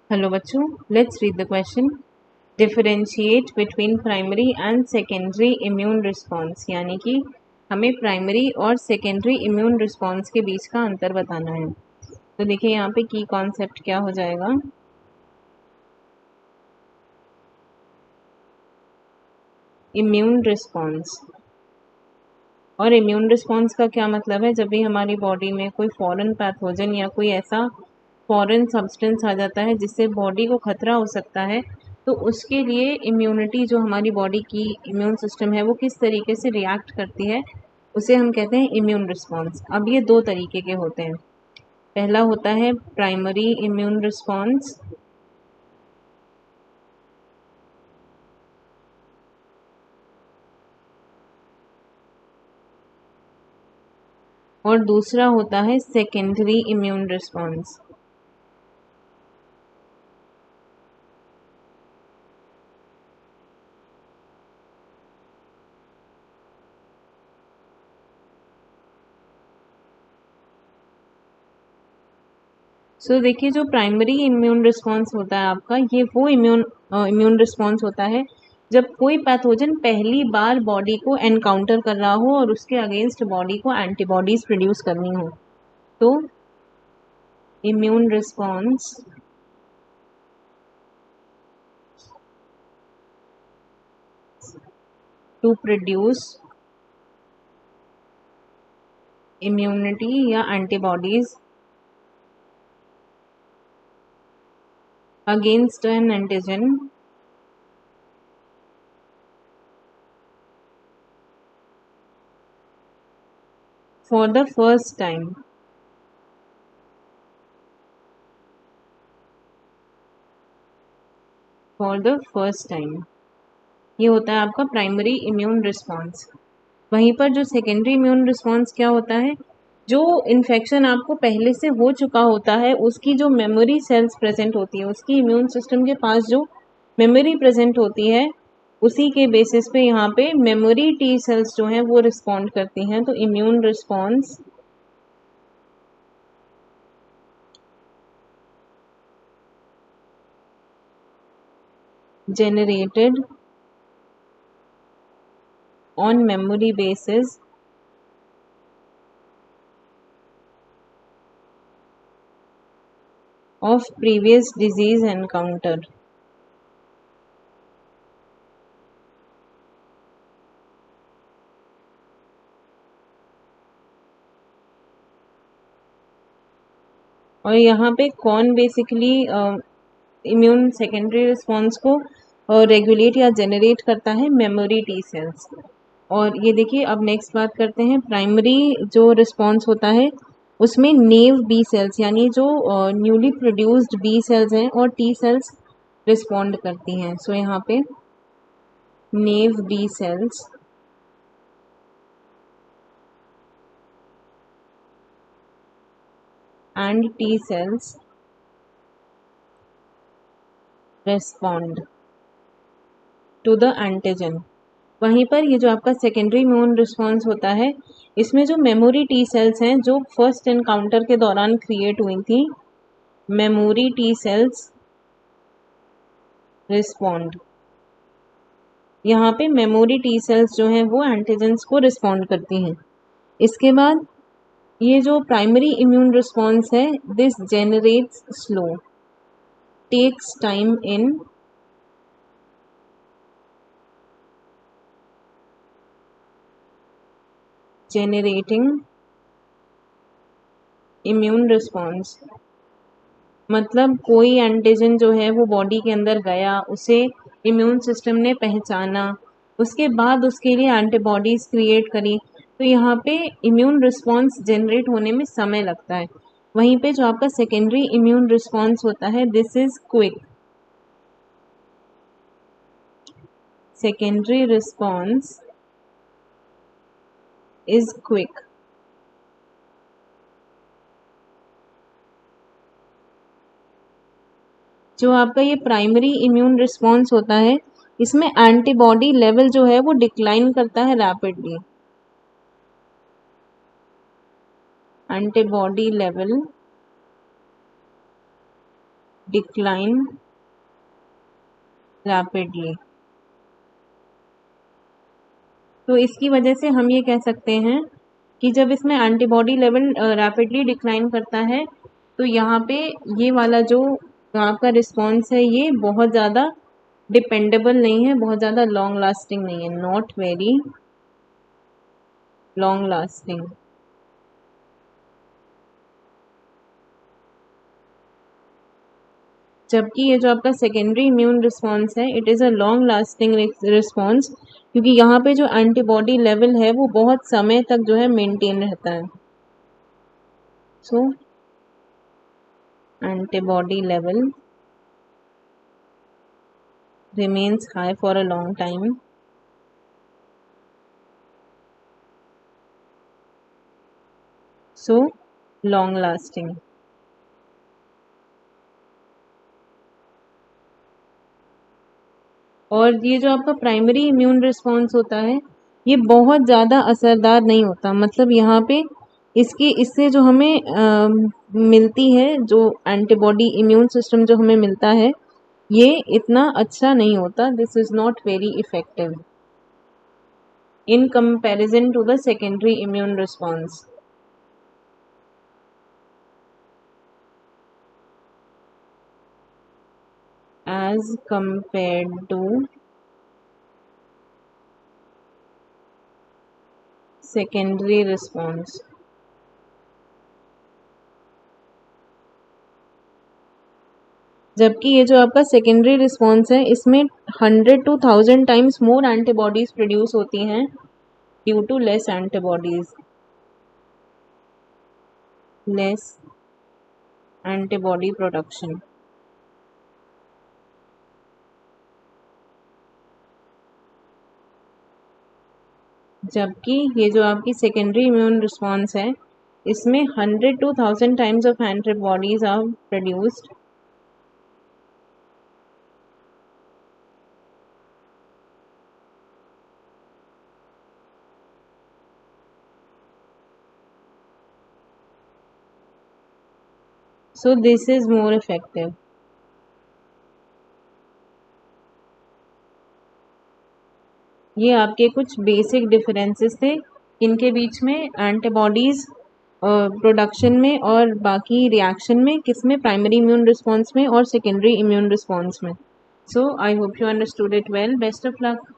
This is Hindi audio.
हेलो बच्चों, let's read the question. Differentiate between primary and secondary immune response, यानी कि हमें प्राइमरी और सेकेंडरी इम्यून रिस्पॉन्स के बीच का अंतर बताना है। तो देखिए यहाँ पे की कॉन्सेप्ट क्या हो जाएगा। इम्यून रिस्पॉन्स, और इम्यून रिस्पॉन्स का क्या मतलब है, जब भी हमारी बॉडी में कोई फॉरेन पैथोजन या कोई ऐसा फॉरेन सब्सटेंस आ जाता है जिससे बॉडी को खतरा हो सकता है, तो उसके लिए इम्यूनिटी, जो हमारी बॉडी की इम्यून सिस्टम है, वो किस तरीके से रिएक्ट करती है, उसे हम कहते हैं इम्यून रिस्पॉन्स। अब ये दो तरीके के होते हैं। पहला होता है प्राइमरी इम्यून रिस्पॉन्स, और दूसरा होता है सेकेंडरी इम्यून रिस्पॉन्स। देखिए, जो प्राइमरी इम्यून रिस्पॉन्स होता है आपका, ये वो इम्यून रिस्पॉन्स होता है जब कोई पैथोजन पहली बार बॉडी को एनकाउंटर कर रहा हो और उसके अगेंस्ट बॉडी को एंटीबॉडीज प्रोड्यूस करनी हो। तो immune response to produce immunity या antibodies against an antigen for the first time. For the first time, ये होता है आपका प्राइमरी इम्यून रिस्पॉन्स। वहीं पर जो सेकेंडरी इम्यून रिस्पॉन्स क्या होता है, जो इन्फेक्शन आपको पहले से हो चुका होता है, उसकी जो मेमोरी सेल्स प्रेजेंट होती है, उसकी इम्यून सिस्टम के पास जो मेमोरी प्रेजेंट होती है, उसी के बेसिस पे यहाँ पे मेमोरी टी सेल्स जो हैं वो रिस्पॉन्ड करती हैं। तो immune response generated on memory basis of previous disease encounter। और यहाँ पे कौन बेसिकली इम्यून सेकेंडरी रिस्पॉन्स को रेगुलेट या जनरेट करता है, मेमोरी टी सेल्स। और ये देखिए, अब नेक्स्ट बात करते हैं, प्राइमरी जो रिस्पॉन्स होता है उसमें नेव बी सेल्स, यानी जो न्यूली प्रोड्यूस्ड बी सेल्स हैं और टी सेल्स रिस्पॉन्ड करती हैं। सो यहाँ पे naive B cells and T cells respond to the antigen. वहीं पर ये जो आपका सेकेंडरी इम्यून रिस्पॉन्स होता है, इसमें जो मेमोरी टी सेल्स हैं जो फर्स्ट एनकाउंटर के दौरान क्रिएट हुई थी, मेमोरी टी सेल्स रिस्पॉन्ड। यहाँ पे मेमोरी टी सेल्स जो हैं वो एंटीजेंस को रिस्पॉन्ड करती हैं। इसके बाद ये जो प्राइमरी इम्यून रिस्पॉन्स है, this generates slow, takes time in generating immune response. मतलब कोई एंटीजन जो है वो बॉडी के अंदर गया, उसे इम्यून सिस्टम ने पहचाना, उसके बाद उसके लिए एंटीबॉडीज क्रिएट करी, तो यहाँ पे इम्यून रिस्पॉन्स जनरेट होने में समय लगता है। वहीं पे जो आपका सेकेंडरी इम्यून रिस्पॉन्स होता है, this is quick. Secondary response is quick. जो आपका ये प्राइमरी इम्यून रिस्पॉन्स होता है, इसमें एंटीबॉडी लेवल जो है वो डिक्लाइन करता है rapidly. Antibody level decline rapidly. तो इसकी वजह से हम ये कह सकते हैं कि जब इसमें एंटीबॉडी लेवल रैपिडली डिक्लाइन करता है तो यहाँ पे ये वाला जो आपका रिस्पॉन्स है ये बहुत ज़्यादा डिपेंडेबल नहीं है, बहुत ज़्यादा लॉन्ग लास्टिंग नहीं है, नॉट वेरी लॉन्ग लास्टिंग। जबकि ये जो आपका सेकेंडरी इम्यून रिस्पॉन्स है it is a long lasting response, क्योंकि यहाँ पे जो एंटीबॉडी लेवल है वो बहुत समय तक जो है मेंटेन रहता है। So antibody level remains high for a long time. So long lasting. और ये जो आपका प्राइमरी इम्यून रिस्पॉन्स होता है ये बहुत ज़्यादा असरदार नहीं होता, मतलब यहाँ पे इससे जो हमें मिलती है जो एंटीबॉडी इम्यून सिस्टम जो हमें मिलता है ये इतना अच्छा नहीं होता, this is not very effective in comparison to the secondary immune response. As compared to secondary response. जबकि ये जो आपका सेकेंडरी रिस्पॉन्स है इसमें 100 to 1000 times more antibodies produce होती हैं due to less antibodies, less antibody production. जबकि ये जो आपकी सेकेंडरी इम्यून रिस्पॉन्स है इसमें 100 to 1000 times of antibodies are produced so this is more effective. ये आपके कुछ बेसिक डिफरेंसेस थे इनके बीच में एंटीबॉडीज़ प्रोडक्शन में और बाकी रिएक्शन में, किसमें, प्राइमरी इम्यून रिस्पॉन्स में और सेकेंडरी इम्यून रिस्पॉन्स में। So I hope you understood it well, best of luck.